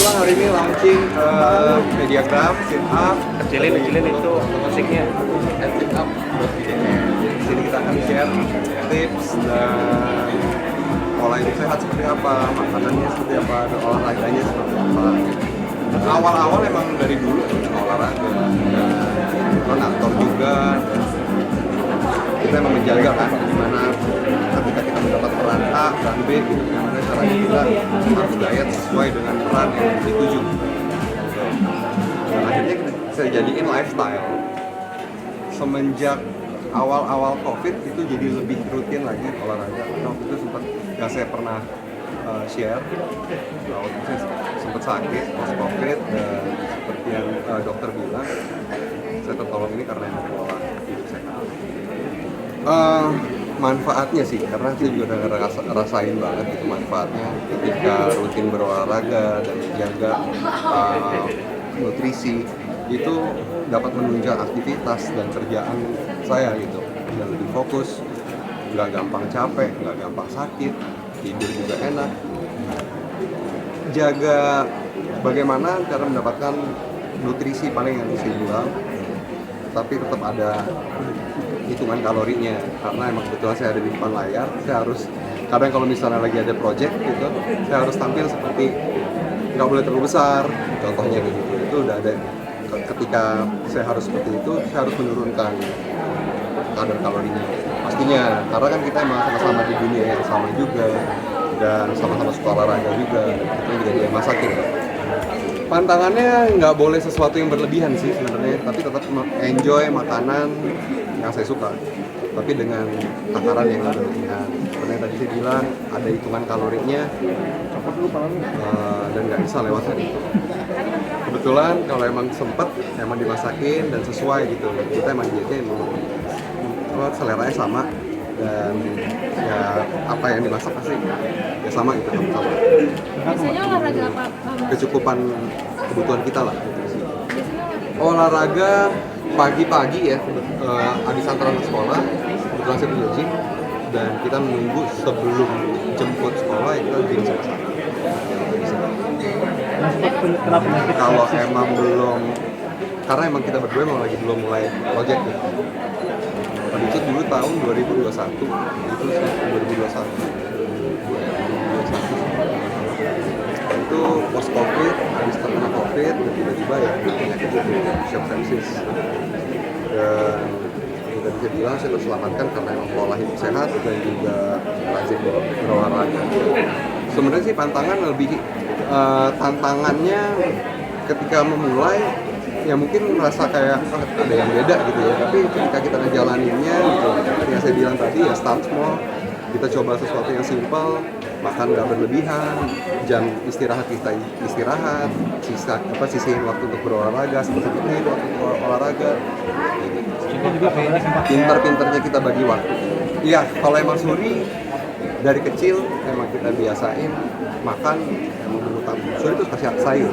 kebetulan hari ini launching Mediagram, Sit Up, Kecilin itu musiknya. Sit Up. Di sini kita akan share tips dan pola hidup sehat seperti apa, makanannya seperti apa, dan olahraganya seperti apa. Awal-awal emang dari dulu olahraga dan aktor juga. Kita emang menjaga kan gimana ketika kita mendapat peran A dan B gitu, gimana caranya kita harus diet sesuai dengan peran yang dituju. Dan akhirnya kita jadiin lifestyle. Semenjak awal-awal COVID itu jadi lebih rutin lagi olahraga. Waktu itu sempat ya saya pernah share, waktu itu saya sempat sakit pas COVID dan seperti yang dokter bilang, saya tertolong ini karena emang pola hidup sehat. Manfaatnya sih, karena saya juga udah rasain banget itu manfaatnya ketika rutin berolahraga dan jaga nutrisi, itu dapat menunjang aktivitas dan kerjaan saya gitu, dan lebih fokus, nggak gampang capek, nggak gampang sakit, tidur juga enak. Jaga bagaimana cara mendapatkan nutrisi paling yang saya bilang, tapi tetap ada hitungan kalorinya, karena emang kebetulan saya ada di depan layar, saya harus kadang kalau misalnya lagi ada project gitu, saya harus tampil seperti nggak boleh terlalu besar, contohnya begitu. Itu udah ada, ketika saya harus seperti itu, saya harus menurunkan kadar kalorinya pastinya, karena kan kita emang sama-sama di dunia yang sama juga dan sama-sama suka olahraga juga, itu juga dia masakin. Pantangannya nggak boleh sesuatu yang berlebihan sih sebenarnya, tapi tetap enjoy makanan yang saya suka, tapi dengan takaran yang berlebihan. Seperti yang tadi saya bilang, ada hitungan kalorinya, dan nggak bisa lewat dari itu. Kebetulan kalau emang sempet, emang dimasakin dan sesuai gitu, kita emang dietnya emang seleranya sama, dan ya apa yang dimasak pasti ya sama gitu, sama. Biasanya olahraga apa? Kecukupan kebutuhan kita lah. Biasanya Olahraga pagi-pagi ya, habis antar anak sekolah, kebetulan saya punya gym, dan kita menunggu sebelum jemput sekolah ya kita gym sama-sama. Kalau emang belum, karena emang kita berdua emang lagi belum mulai project gitu. Tadi itu dulu tahun 2021, itu 2021 itu post covid, habis terkena covid, dan tiba-tiba ya penyakit itu shock sepsis. Dan yang tadi saya bilang, saya terselamatkan karena emang pola hidup sehat dan juga rajin berolahraga. Sebenarnya sih tantangannya ketika memulai ya mungkin merasa kayak ada yang beda gitu ya, tapi ketika kita ngejalaninnya gitu, yang saya bilang tadi ya start small, kita coba sesuatu yang simple, makan nggak berlebihan, jam istirahat kita istirahat, sisihin waktu untuk berolahraga seperti itu, waktu untuk olahraga gitu. Pinter-pinternya kita bagi waktu. Iya, kalau emang Suri dari kecil emang kita biasain makan emang menu tamu. Suri itu kasih sayur,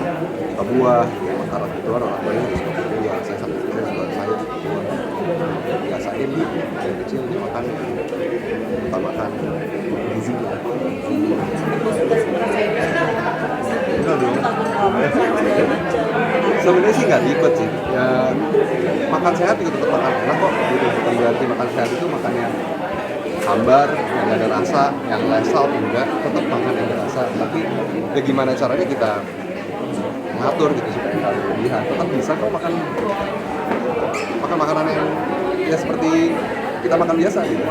suka buah, karena kebetulan orang tuanya suka buah, saya suka sayur, buah. Biasain dari kecil dia makan, utamakan gizi. Enggak dong. Sebenarnya sih nggak ribet sih. Ya, makan sehat juga tetap makan enak kok. Gitu. Bukan berarti makan sehat itu makan yang hambar, yang nggak ada rasa, yang less salt enggak, tetap makan yang berasa. Tapi ya gimana caranya kita ngatur gitu supaya nggak berlebihan. Tetap bisa kok makan makanan yang ya seperti kita makan biasa gitu.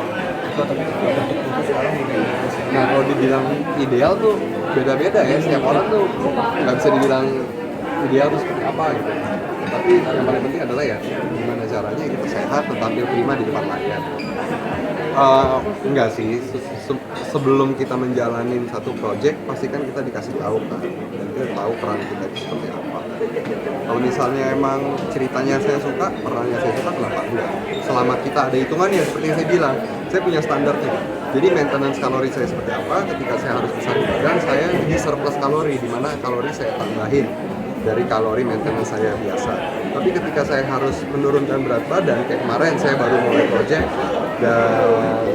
Nah, kalau dibilang ideal tuh beda-beda ya, setiap orang tuh nggak bisa dibilang ideal tuh seperti apa gitu. Tapi yang paling penting adalah ya gimana caranya kita sehat, tampil prima di depan layar. Enggak sih, sebelum kita menjalanin satu project pasti kan kita dikasih tahu kan, dan kita tahu peran kita itu seperti apa. Kalau misalnya emang ceritanya saya suka, perannya saya suka, kenapa enggak? Selama kita ada hitungannya, seperti yang saya bilang, saya punya standarnya. Jadi maintenance kalori saya seperti apa, ketika saya harus besar di badan, saya di surplus kalori, di mana kalori saya tambahin dari kalori maintenance saya biasa. Tapi ketika saya harus menurunkan berat badan, kayak kemarin saya baru mulai project dan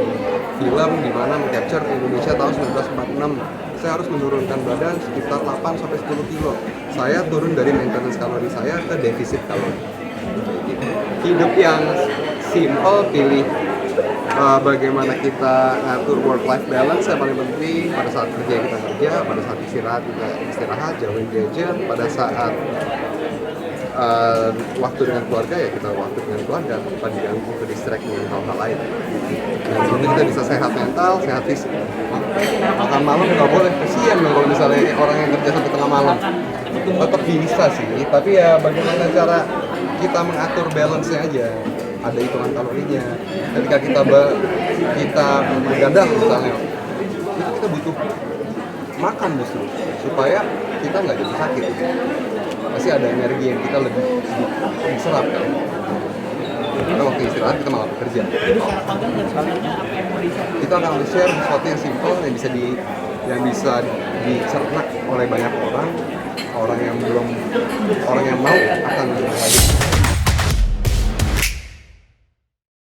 film di mana meng-capture Indonesia tahun 1946 saya harus menurunkan badan sekitar 8 sampai 10 kilo. Saya turun dari maintenance kalori saya ke defisit kalori. Hidup yang simple, pilih bagaimana kita ngatur work-life balance yang paling penting. Pada saat kerja kita kerja, pada saat istirahat kita istirahat, jauhin gadget. Pada saat waktu dengan keluarga ya kita waktu dengan keluarga tanpa diganggu ke distract dengan hal-hal lain. Dan jadi kita bisa sehat mental, sehat fisik. Makan malam nggak boleh, kasihan dong kalau misalnya orang yang kerja sampai tengah malam. Tetap bisa sih, tapi ya bagaimana cara kita mengatur balance-nya aja. Ada hitungan kalorinya. Ketika kita begadang misalnya, itu kita butuh makan justru supaya kita nggak jadi sakit. Pasti ada energi yang kita lebih diserap kan. Karena waktu istirahat kita malah bekerja. Kita akan share sesuatu yang simple yang bisa dicerna oleh banyak orang yang mau akan lebih baik.